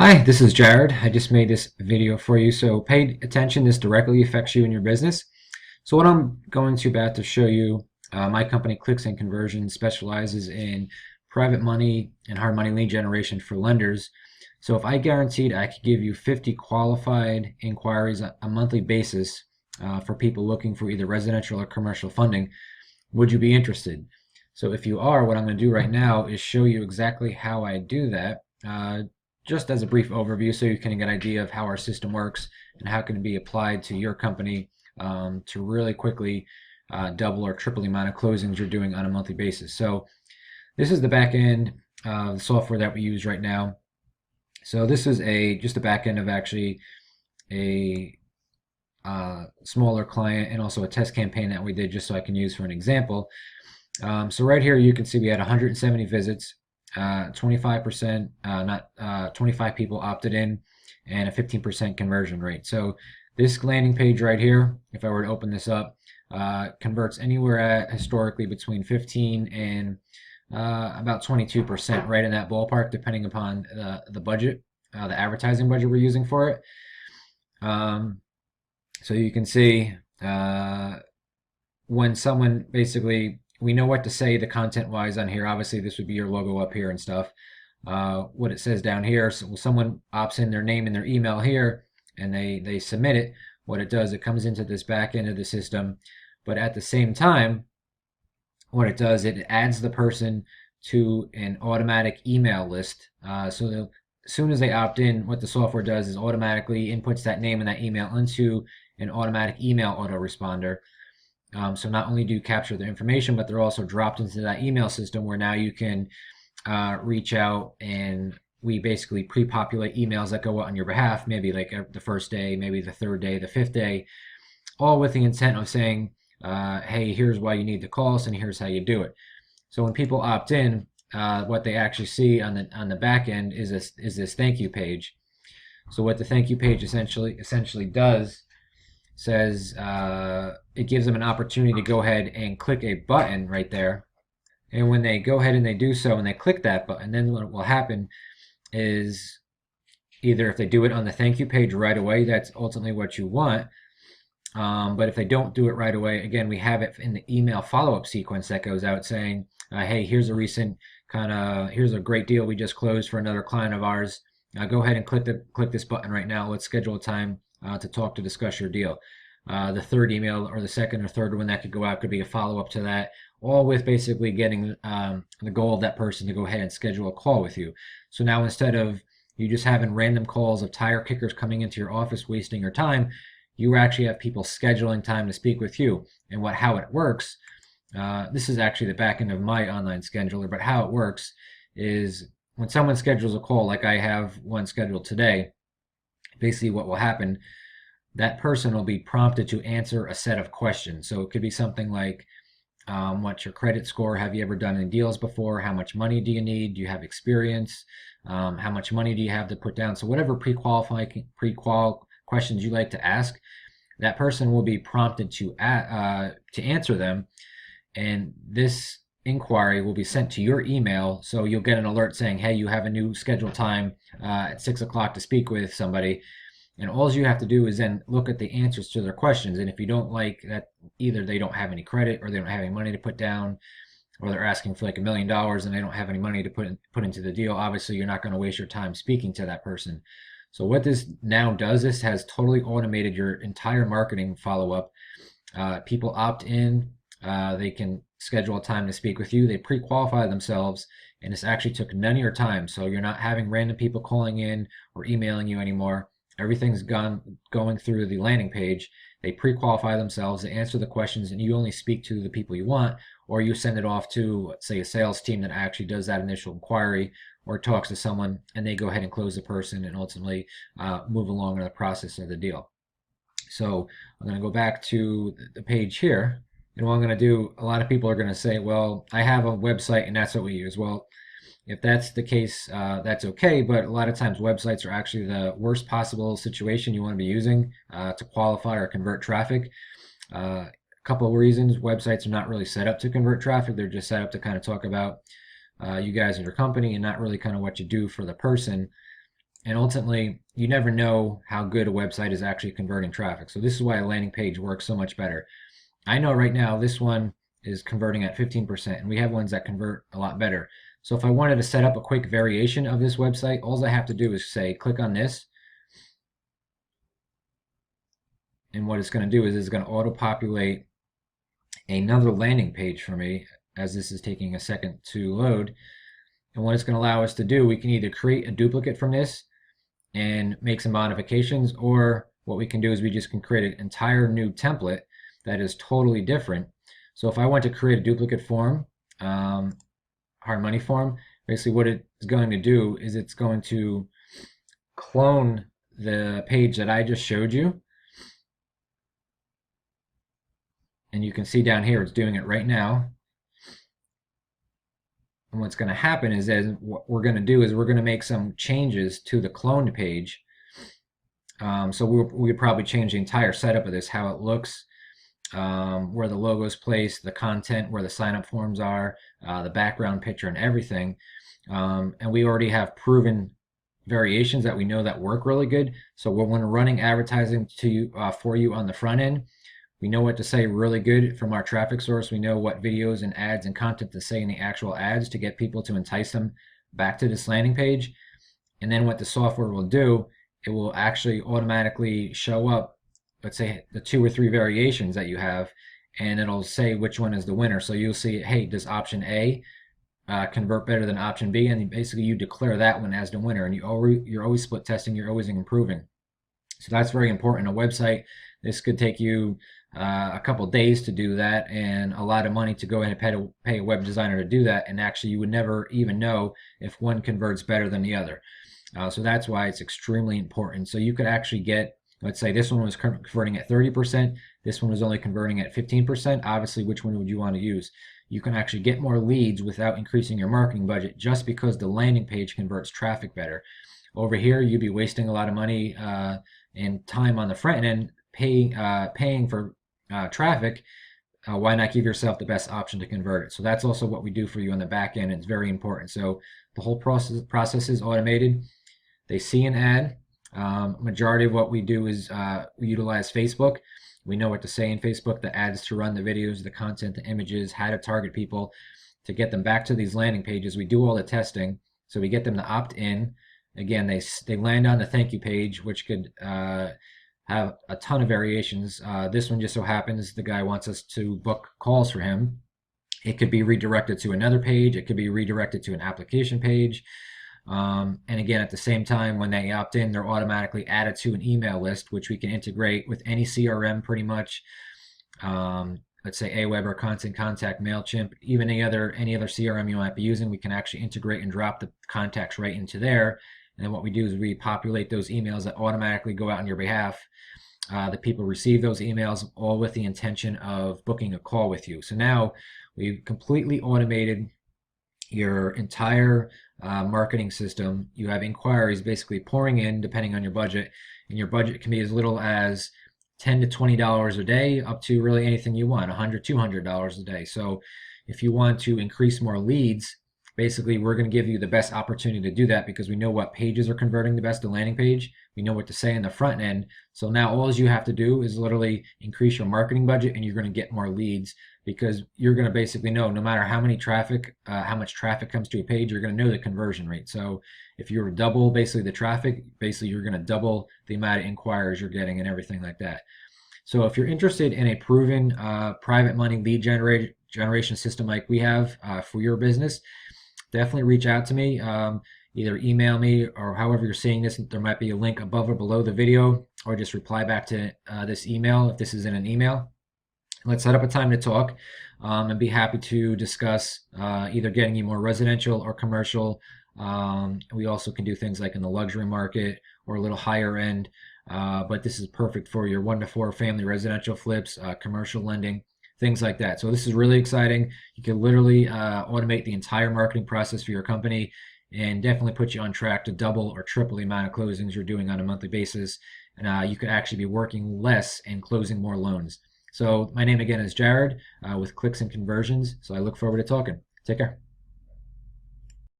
Hi, this is Jared. I just made this video for you, so pay attention. This directly affects you and your business. So what I'm going to about to show you, my company Clicks and Conversions specializes in private money and hard money lead generation for lenders. So if I guaranteed I could give you 50 qualified inquiries on a monthly basis for people looking for either residential or commercial funding, would you be interested? So if you are, what I'm going to do right now is show you exactly how I do that. Just as a brief overview so you can get an idea of how our system works and how it can be applied to your company to really quickly double or triple the amount of closings you're doing on a monthly basis. So this is the back end software that we use right now. So this is just a back end of actually a smaller client and also a test campaign that we did just so I can use for an example. So right here you can see we had 170 visits. 25%, not 25 people opted in, and a 15% conversion rate. So this landing page right here, if I were to open this up, converts anywhere at historically between 15 and about 22%, right in that ballpark, depending upon the budget, the advertising budget we're using for it. So you can see when someone basically, we know what to say the content wise on here. Obviously this would be your logo up here and stuff. What it says down here, so someone opts in their name and their email here and they submit it. What it does, it comes into this back end of the system, but at the same time what it does, it adds the person to an automatic email list. So as soon as they opt in, what the software does is automatically inputs that name and that email into an automatic email autoresponder. So not only do you capture their information, but they're also dropped into that email system where now you can reach out, and we basically pre-populate emails that go out on your behalf, maybe like the first day, maybe the third day, the fifth day, all with the intent of saying, hey, here's why you need to call us and here's how you do it. So when people opt in, what they actually see on the back end is this thank you page. So what the thank you page essentially does, says it gives them an opportunity to go ahead and click a button right there. And when they go ahead and they do so and they click that button, then what will happen is either if they do it on the thank you page right away, that's ultimately what you want. But if they don't do it right away, again, we have it in the email follow-up sequence that goes out saying, hey, here's a recent here's a great deal we just closed for another client of ours. Go ahead and click this button right now. Let's schedule a time to talk to discuss your deal. The third email or the second or third one that could go out could be a follow-up to that, all with basically getting the goal of that person to go ahead and schedule a call with you. So now instead of you just having random calls of tire kickers coming into your office wasting your time, you actually have people scheduling time to speak with you. And how it works, this is actually the back end of my online scheduler, but how it works is when someone schedules a call, like I have one scheduled today, basically what will happen, that person will be prompted to answer a set of questions. So it could be something like, what's your credit score? Have you ever done any deals before? How much money do you need? Do you have experience? How much money do you have to put down? So whatever pre-qual questions you like to ask, that person will be prompted to answer them. And this inquiry will be sent to your email. So you'll get an alert saying, hey, you have a new scheduled time at 6 o'clock to speak with somebody. And all you have to do is then look at the answers to their questions. And if you don't like that, either they don't have any credit or they don't have any money to put down, or they're asking for like $1 million and they don't have any money to put into the deal, obviously you're not going to waste your time speaking to that person. So what this now does, this has totally automated your entire marketing follow-up. People opt in, they can schedule a time to speak with you, they pre-qualify themselves, and this actually took none of your time. So you're not having random people calling in or emailing you anymore. Everything's going through the landing page. They pre-qualify themselves, they answer the questions, and you only speak to the people you want, or you send it off to, let's say, a sales team that actually does that initial inquiry or talks to someone, and they go ahead and close the person and ultimately move along in the process of the deal. So I'm going to go back to the page here, and what I'm going to do, a lot of people are going to say, well, I have a website and that's what we use. Well, if that's the case, that's okay, but a lot of times websites are actually the worst possible situation you want to be using to qualify or convert traffic. A couple of reasons. Websites are not really set up to convert traffic. They're just set up to kind of talk about you guys and your company and not really kind of what you do for the person. And ultimately, you never know how good a website is actually converting traffic. So this is why a landing page works so much better. I know right now this one is converting at 15%, and we have ones that convert a lot better. So if I wanted to set up a quick variation of this website, all I have to do is say, click on this. And what it's going to do is it's going to auto-populate another landing page for me as this is taking a second to load. And what it's going to allow us to do, we can either create a duplicate from this and make some modifications, or what we can do is we just can create an entire new template that is totally different. So if I want to create a duplicate form, hard money form, basically what it's going to do is it's going to clone the page that I just showed you. And you can see down here, it's doing it right now. And what's going to happen is what we're going to do is we're going to make some changes to the cloned page. So we would probably change the entire setup of this, how it looks, where the logo is placed, the content, where the sign-up forms are, the background picture, and everything. And we already have proven variations that we know that work really good. So when we're running advertising to you, for you on the front end, we know what to say really good from our traffic source. We know what videos and ads and content to say in the actual ads to get people to entice them back to this landing page. And then what the software will do, it will actually automatically show up, let's say, the 2 or 3 variations that you have, and it'll say which one is the winner. So you'll see, hey, does option A convert better than option B? And basically you declare that one as the winner, and you're always split testing, you're always improving. So that's very important. A website, this could take you a couple days to do that, and a lot of money to go ahead and pay a web designer to do that, and actually you would never even know if one converts better than the other. So that's why it's extremely important. So you could actually get, let's say this one was converting at 30%, this one was only converting at 15%. Obviously, which one would you want to use? You can actually get more leads without increasing your marketing budget just because the landing page converts traffic better. Over here, you'd be wasting a lot of money and time on the front end paying for traffic. Why not give yourself the best option to convert it? So that's also what we do for you on the back end. It's very important. So the whole process is automated. They see an ad. Majority of what we do is we utilize Facebook. We know what to say in Facebook, the ads to run, the videos, the content, the images, how to target people to get them back to these landing pages. We do all the testing. So we get them to opt in. Again, they land on the thank you page, which could have a ton of variations. This one just so happens the guy wants us to book calls for him. It could be redirected to another page. It could be redirected to an application page. And again, at the same time, when they opt in, they're automatically added to an email list, which we can integrate with any CRM pretty much. Let's say Aweber, Constant Contact, MailChimp, even any other CRM you might be using, we can actually integrate and drop the contacts right into there. And then what we do is we populate those emails that automatically go out on your behalf. The people receive those emails all with the intention of booking a call with you. So now we've completely automated your entire marketing system. You have inquiries basically pouring in depending on your budget, and your budget can be as little as $10 to $20 a day up to really anything you want, $100, $200 a day. So if you want to increase more leads, basically we're going to give you the best opportunity to do that because we know what pages are converting the best, the landing page. We know what to say in the front end. So now all you have to do is literally increase your marketing budget, and you're going to get more leads because you're going to basically know no matter how much traffic comes to a page, you're going to know the conversion rate. So if you were to double basically the traffic, basically you're going to double the amount of inquiries you're getting and everything like that. So if you're interested in a proven private money lead generation system like we have for your business, definitely reach out to me. Either email me, or however you're seeing this, there might be a link above or below the video, or just reply back to this email if this is in an email. Let's set up a time to talk and be happy to discuss either getting you more residential or commercial. We also can do things like in the luxury market or a little higher end, but this is perfect for your 1 to 4 family residential flips, commercial lending, things like that. So this is really exciting. You can literally automate the entire marketing process for your company and definitely put you on track to double or triple the amount of closings you're doing on a monthly basis. And you could actually be working less and closing more loans. So my name again is Jared with Clicks and Conversions. So I look forward to talking. Take care.